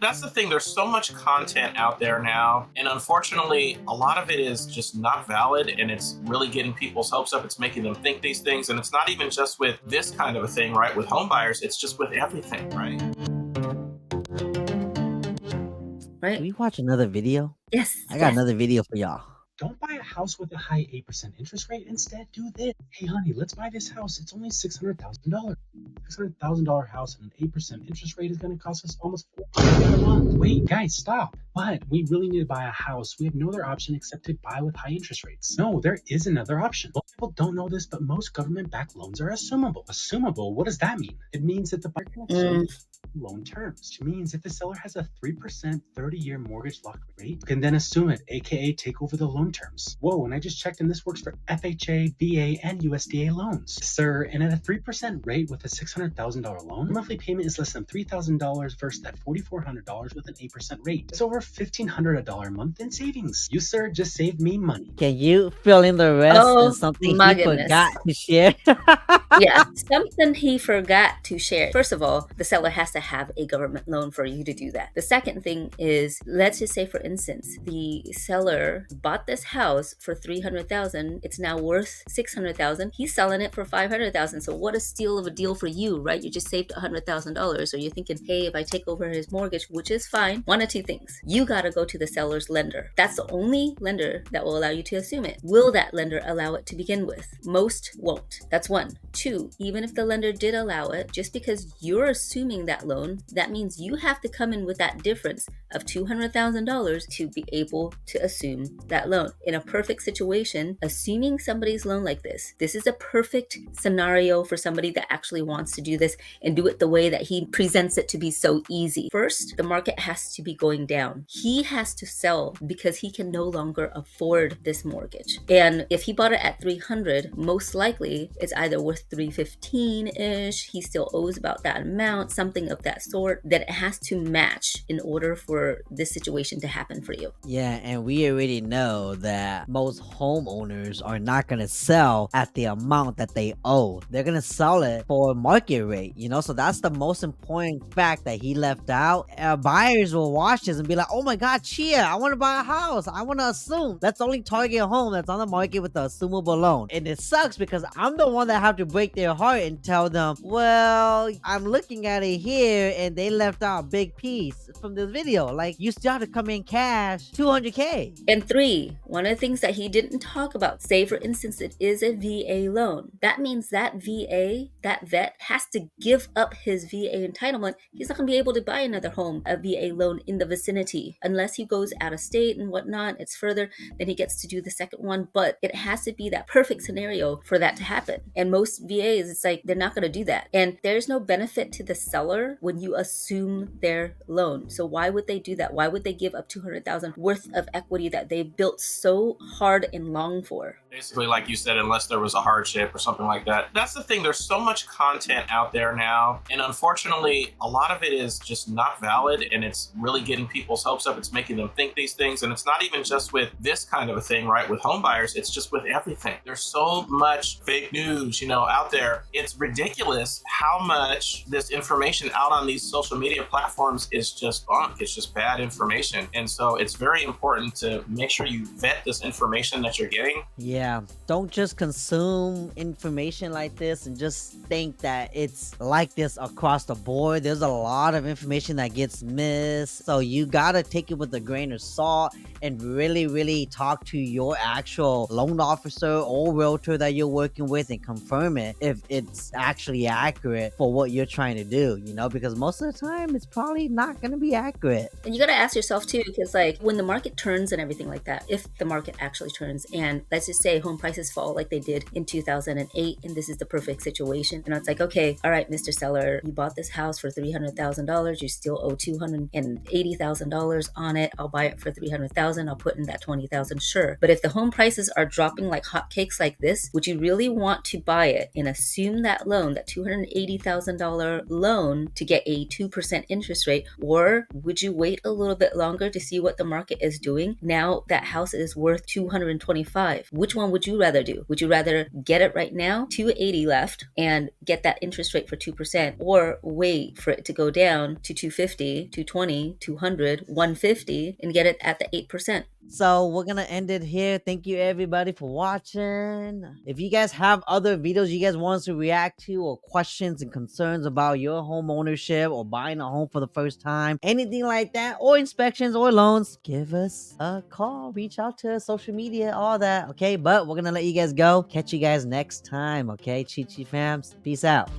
That's the thing. There's so much content out there now. And unfortunately, a lot of it is just not valid. And it's really getting people's hopes up. It's making them think these things. And it's not even just with this kind of a thing, right? With home buyers, it's just with everything, right? Right? Can we watch another video? Yes. I got another video for y'all. Don't buy a house with a high 8% interest rate. Instead, do this. Hey, honey, let's buy this house. It's only $600,000. $600,000 house and an 8% interest rate is going to cost us almost $400 a month. Wait, guys, stop. But we really need to buy a house. We have no other option except to buy with high interest rates. No, there is another option. Most people don't know this, but most government-backed loans are assumable. Assumable, what does that mean? It means that the buyer can assume loan terms, which means if the seller has a 3% 30-year mortgage lock rate, you can then assume it, aka take over the loan terms. Whoa, and I just checked and this works for FHA, VA, and USDA loans. Sir, and at a 3% rate with a $600,000 loan, the monthly payment is less than $3,000 versus that $4,400 with an 8% rate. It's over $1,500 a month in savings. You, sir, just saved me money. Can you fill in the rest and something my he goodness. forgot to share? Yeah, something he forgot to share. First of all, the seller has to have a government loan for you to do that. The second thing is, let's just say, for instance, the seller bought this house for $300,000. It's now worth $600,000. He's selling it for $500,000. So what a steal of a deal for you, right? You just saved $100,000. So you're thinking, hey, if I take over his mortgage, which is fine, one of two things. You got to go to the seller's lender. That's the only lender that will allow you to assume it. Will that lender allow it to begin with? Most won't. That's one. Two, even if the lender did allow it, just because you're assuming that loan, that means you have to come in with that difference of $200,000 to be able to assume that loan. In a perfect situation, assuming somebody's loan like this is a perfect scenario for somebody that actually wants to do this and do it the way that he presents it to be so easy. First, the market has to be going down. He has to sell because he can no longer afford this mortgage. And if he bought it at $300,000, most likely it's either worth $315,000-ish. He still owes about that amount, something of that sort, that it has to match in order for this situation to happen for you. Yeah, and we already know that most homeowners are not going to sell at the amount that they owe. They're going to sell it for market rate, so that's the most important fact that he left out. Buyers will watch this and be like, oh my God, Chia, I want to buy a house. I want to assume. Let's only target a home that's on the market with the assumable loan. And it sucks because I'm the one that have to break their heart and tell them, well, I'm looking at it here and they left out a big piece from this video. Like, you still have to come in cash $200K. And three, one of the things that he didn't talk about, say for instance, it is a VA loan. That means that VA, that vet, has to give up his VA entitlement. He's not going to be able to buy another home, a VA loan in the vicinity, unless he goes out of state and whatnot. It's further, then he gets to do the second one. But it has to be that perfect scenario for that to happen. And most VAs, it's like they're not going to do that. And there's no benefit to the seller when you assume their loan. So why would they do that? Why would they give up $200,000 worth of equity that they built so hard and long for? Basically, like you said, unless there was a hardship or something like that. That's the thing. There's so much content out there now. And unfortunately, a lot of it is just not valid. And it's really getting people's hopes up. It's making them think these things. And it's not even just with this kind of a thing, right? With home buyers, it's just with everything. There's so much fake news, out there. It's ridiculous how much this information out on these social media platforms is just bunk. It's just bad information. And so it's very important to make sure you vet this information that you're getting. Yeah, don't just consume information like this and just think that it's like this across the board. There's a lot of information that gets missed. So you gotta take it with a grain of salt and really talk to your actual loan officer or realtor that you're working with and confirm it if it's actually accurate for what you're trying to do, because most of the time it's probably not going to be accurate. And you got to ask yourself too, because like when the market turns and everything like that, if the market actually turns and let's just say home prices fall like they did in 2008 and this is the perfect situation, it's like, okay, all right, Mr. Seller, you bought this house for $300,000, you still owe $280,000 on it. I'll buy it for $300,000. I'll put in that $20,000, sure. But if the home prices are dropping like hotcakes like this, would you really want to buy it and assume that loan, that $280,000 loan, to get a 2% interest rate? Or Or would you wait a little bit longer to see what the market is doing? Now that house is worth 225. Which one would you rather do? Would you rather get it right now, 280 left, and get that interest rate for 2%, or wait for it to go down to 250, 220, 200, 150 and get it at the 8%? So we're gonna end it here. Thank you everybody for watching. If you guys have other videos you guys want us to react to, or questions and concerns about your home ownership or buying a home for the first time, anything like that, or inspections or loans, give us a call, reach out to us, social media, all that. Okay, but we're gonna let you guys go. Catch you guys next time. Okay, Chi Chi fams, peace out.